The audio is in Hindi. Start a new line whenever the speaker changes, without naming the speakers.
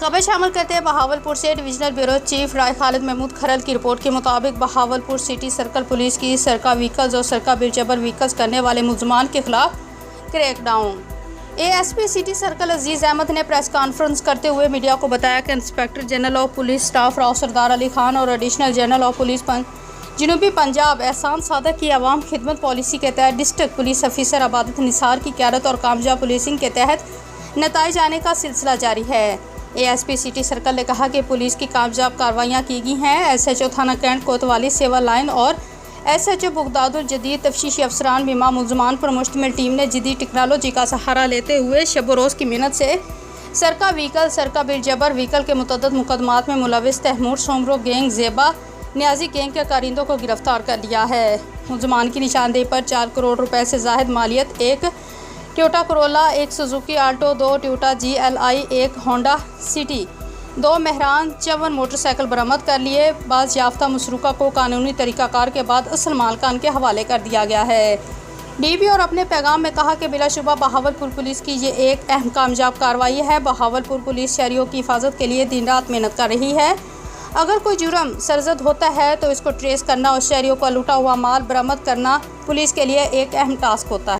खबर शामिल करते हैं बहावलपुर से डिविजनल ब्यूरो चीफ राय खालिद महमूद खरल की रिपोर्ट के मुताबिक बहावलपुर सिटी सर्कल पुलिस की सरका व्हीकल्स और सरका बिरजबर व्हीकल्स करने वाले मुलजमान के खिलाफ crackdown. ASP city circle Aziz Ahmed ने प्रेस कॉन्फ्रेंस करते हुए मीडिया को बताया कि inspector general of police staff Rao Sardar Ali Khan और एडिशनल जनरल ऑफ पुलिस जनूबी पंजाब एहसान सादक की आवाम खिदमत पॉलिसी के तहत डिस्ट्रिक्ट पुलिस ऑफिसर आबादत निसार की क़यादत और कामयाब पुलिसिंग के तहत नताइज आने का सिलसिला जारी है। एएसपी सिटी सर्कल ने कहा कि पुलिस की कामयाब कार्रवाइयाँ की गई हैं। एसएचओ थाना कैंट कोतवाली सेवा लाइन और एसएचओ बुगदादुल जदीद तफ्तीशी अफसरान बीमा मुलजमान पर मुश्तमिल टीम ने जदीद टेक्नोलॉजी का सहारा लेते हुए शब रोज़ की मेहनत से सरका व्हीकल सरका बिरजबर व्हीकल के मुतअद्दिद मुकदमात में मुलविस तैमूर सोमरो गैंग ज़ेबा न्याजी गैंग के कारिंदों को गिरफ्तार कर लिया है। मुलजमान की निशानदेही पर 4 करोड़ रुपए से जायद मालियत, एक टोयोटा करोला, एक सुजुकी आल्टो, 2 टोयोटा GLI, एक होंडा सिटी, 2 मेहरान 54 मोटरसाइकिल बरामद कर लिए। बाज याफ्ता मसरूका को कानूनी तरीक़ाकार के बाद असल मालकान के हवाले कर दिया गया है। डीबी और अपने पैगाम में कहा कि बिलाशुबा बहावलपुर पुलिस की ये एक अहम कामयाब कार्रवाई है। बहावलपुर पुलिस शहरियों की हिफाजत के लिए दिन रात मेहनत कर रही है। अगर कोई जुर्म सरजद होता है तो इसको ट्रेस करना और शहरियों का लूटा हुआ माल बरामद करना पुलिस के लिए एक अहम टास्क होता है।